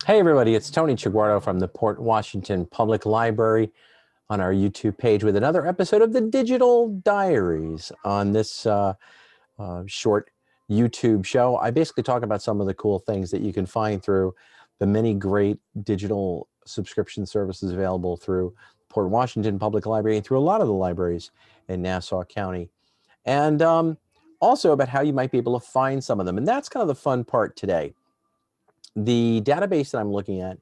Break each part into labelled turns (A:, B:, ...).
A: Hey everybody, it's Tony Traguardo from the Port Washington Public Library on our YouTube page with another episode of the Digital Diaries. On this short YouTube show, I basically talk about some of the cool things that you can find through the many great digital subscription services available through Port Washington Public Library and through a lot of the libraries in Nassau County. And also about how you might be able to find some of them. And that's kind of the fun part today. The database that I'm looking at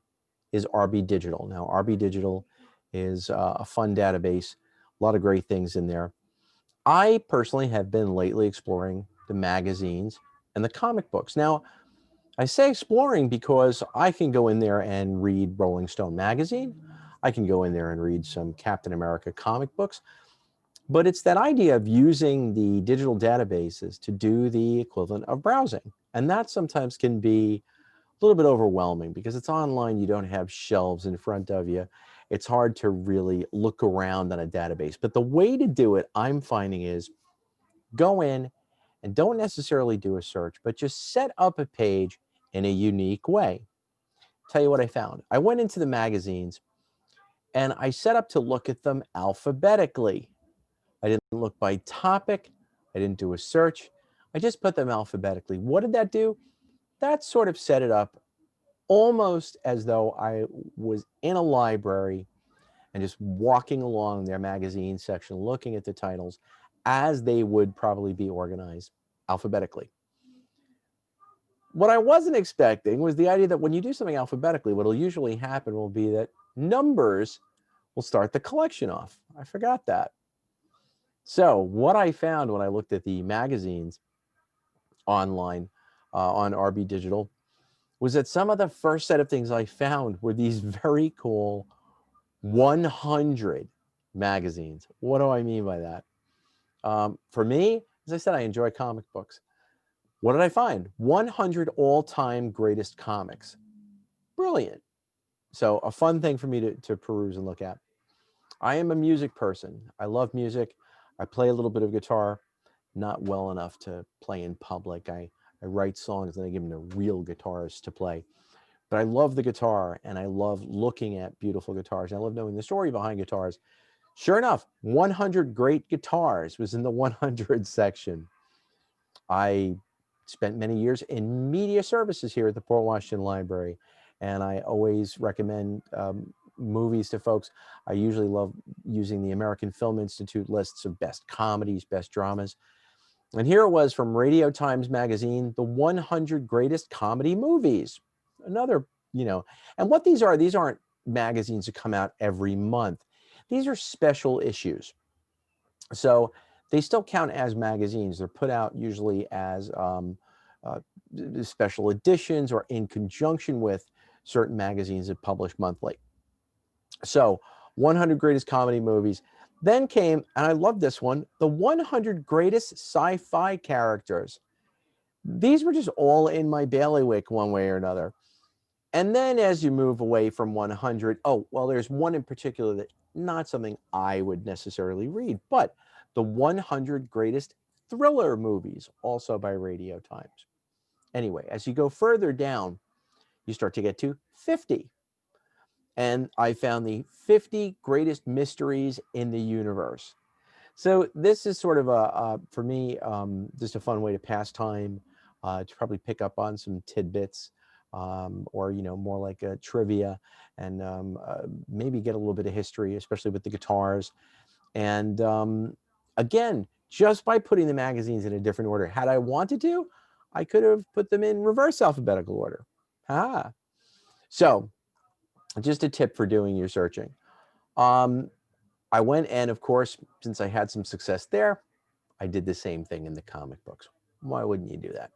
A: is rbdigital. Now, rbdigital is a fun database, a lot of great things in there. I personally have been lately exploring the magazines and the comic books. Now, I say exploring because I can go in there and read Rolling Stone magazine. I can go in there and read some Captain America comic books. But it's that idea of using the digital databases to do the equivalent of browsing. And that sometimes can be a little bit overwhelming because it's online. You don't have shelves in front of you. It's hard to really look around on a database. But the way to do it, I'm finding, is go in and don't necessarily do a search, but just set up a page in a unique way. Tell you what I found. I went into the magazines and I set up to look at them alphabetically. I didn't look by topic. I didn't do a search. I just put them alphabetically. What did that do? That sort of set it up almost as though I was in a library and just walking along their magazine section, looking at the titles as they would probably be organized alphabetically. What I wasn't expecting was the idea that when you do something alphabetically, what will usually happen will be that numbers will start the collection off. I forgot that. So what I found when I looked at the magazines online on RB Digital was that some of the first set of things I found were these very cool 100 magazines. What do I mean by that? For me, as I said, I enjoy comic books. What did I find? 100 all-time greatest comics. Brilliant. So a fun thing for me to peruse and look at. I am a music person. I love music. I play a little bit of guitar, not well enough to play in public. I write songs and I give them to real guitarists to play. But I love the guitar and I love looking at beautiful guitars. I love knowing the story behind guitars. Sure enough, 100 great guitars was in the 100 section. I spent many years in media services here at the Port Washington Library, and I always recommend movies to folks. I usually love using the American Film Institute lists of best comedies, best dramas. And here it was from Radio Times Magazine, the 100 greatest comedy movies. Another, and what these aren't magazines that come out every month. These are special issues. So they still count as magazines. They're put out usually as uh, special editions or in conjunction with certain magazines that publish monthly. So 100 greatest comedy movies. Then came, and I love this one, the 100 greatest sci-fi characters. These were just all in my bailiwick one way or another. And then as you move away from 100, oh, well, there's one in particular that not something I would necessarily read, but the 100 greatest thriller movies, also by Radio Times. Anyway, as you go further down, you start to get to 50. And I found the 50 greatest mysteries in the universe. So this is sort of for me, just a fun way to pass time, to probably pick up on some tidbits, or more like a trivia, and maybe get a little bit of history, especially with the guitars. And again, just by putting the magazines in a different order, had I wanted to, I could have put them in reverse alphabetical order. Ah, so just a tip for doing your searching. Um, I went and, of course, since I had some success there, I did the same thing in the comic books. Why wouldn't you do that?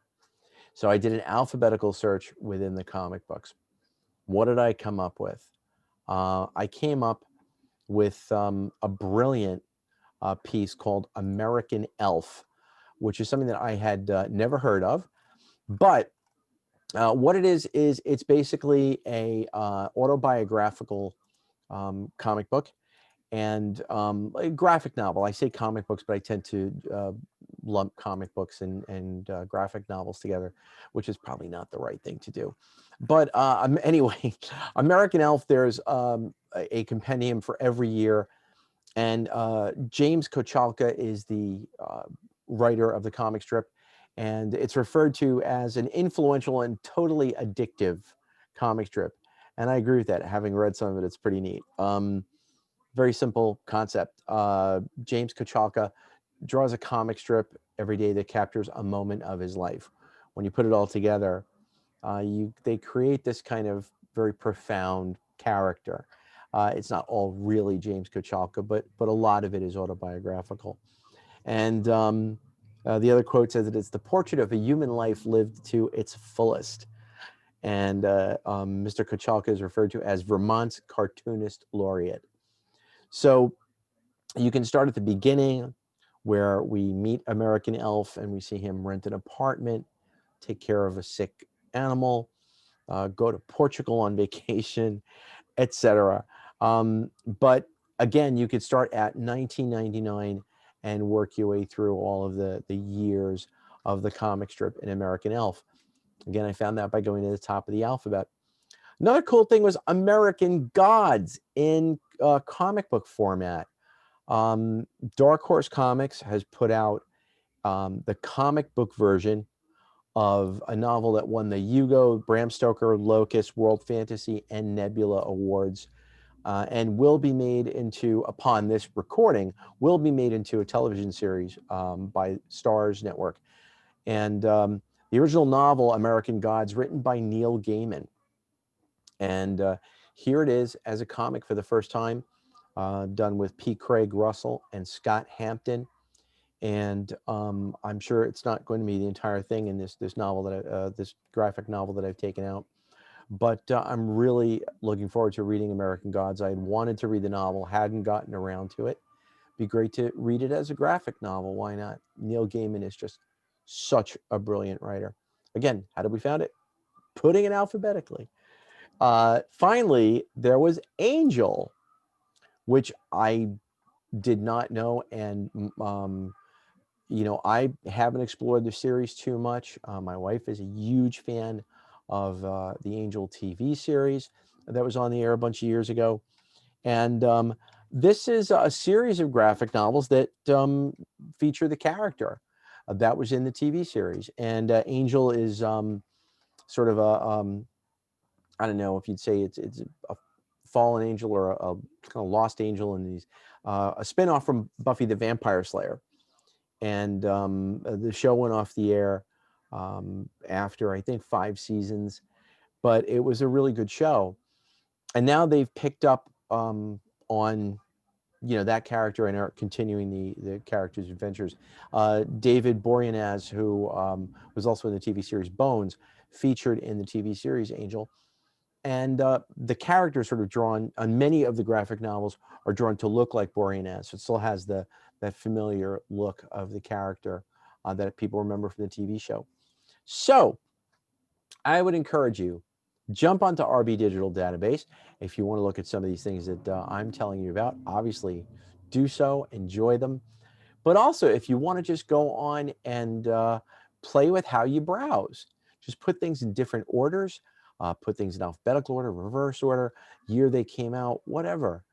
A: So I did an alphabetical search within the comic books. What did I come up with? I came up with a brilliant piece called American Elf, which is something that I had never heard of. But what it is it's basically a autobiographical comic book and a graphic novel. I say comic books, but I tend to lump comic books and graphic novels together, which is probably not the right thing to do. But anyway, American Elf, there's a compendium for every year. And James Kochalka is the writer of the comic strip. And it's referred to as an influential and totally addictive comic strip. And I agree with that. Having read some of it, it's pretty neat. Very simple concept. James Kochalka draws a comic strip every day that captures a moment of his life. When you put it all together, they create this kind of very profound character. It's not all really James Kochalka, but a lot of it is autobiographical. And the other quote says that it's the portrait of a human life lived to its fullest. And Mr. Kochalka is referred to as Vermont's cartoonist laureate. So you can start at the beginning, where we meet American Elf and we see him rent an apartment, take care of a sick animal, go to Portugal on vacation, etc. But again, you could start at 1999 and work your way through all of the years of the comic strip in American Elf. Again, I found that by going to the top of the alphabet. Another cool thing was American Gods in comic book format. Dark Horse Comics has put out the comic book version of a novel that won the Hugo, Bram Stoker, Locust, World Fantasy, and Nebula Awards, and will be made into, upon this recording, will be made into a television series by Starz Network. And the original novel, American Gods, written by Neil Gaiman. And here it is as a comic for the first time, done with P. Craig Russell and Scott Hampton. And I'm sure it's not going to be the entire thing in this novel that this graphic novel that I've taken out. But I'm really looking forward to reading American Gods. I had wanted to read the novel, hadn't gotten around to it. Be great to read it as a graphic novel. Why not? Neil Gaiman is just such a brilliant writer. Again, how did we found it? Putting it alphabetically. Finally, there was Angel, which I did not know, and I haven't explored the series too much. My wife is a huge fan of the Angel TV series that was on the air a bunch of years ago. And this is a series of graphic novels that feature the character that was in the TV series. And Angel is sort of I don't know if you'd say it's a fallen angel or a kind of lost angel in these, a spinoff from Buffy the Vampire Slayer. And the show went off the air after, I think, 5 seasons, but it was a really good show. And now they've picked up on that character and are continuing the character's adventures. David Boreanaz, who was also in the TV series Bones, featured in the TV series Angel. And the characters sort of drawn on many of the graphic novels are drawn to look like Boreanaz. So it still has that familiar look of the character that people remember from the TV show. So I would encourage you, jump onto RB Digital Database. If you want to look at some of these things that I'm telling you about, obviously do so, enjoy them. But also, if you want to just go on and play with how you browse, just put things in different orders, put things in alphabetical order, reverse order, year they came out, whatever.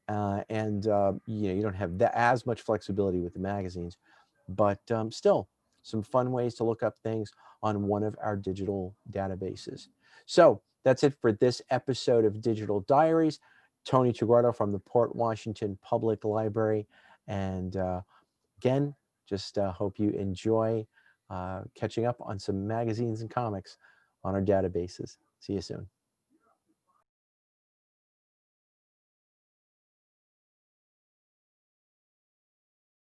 A: And you don't have as much flexibility with the magazines, but still some fun ways to look up things on one of our digital databases. So that's it for this episode of Digital Diaries. Tony Traguardo from the Port Washington Public Library. And again, just hope you enjoy catching up on some magazines and comics on our databases. See you soon.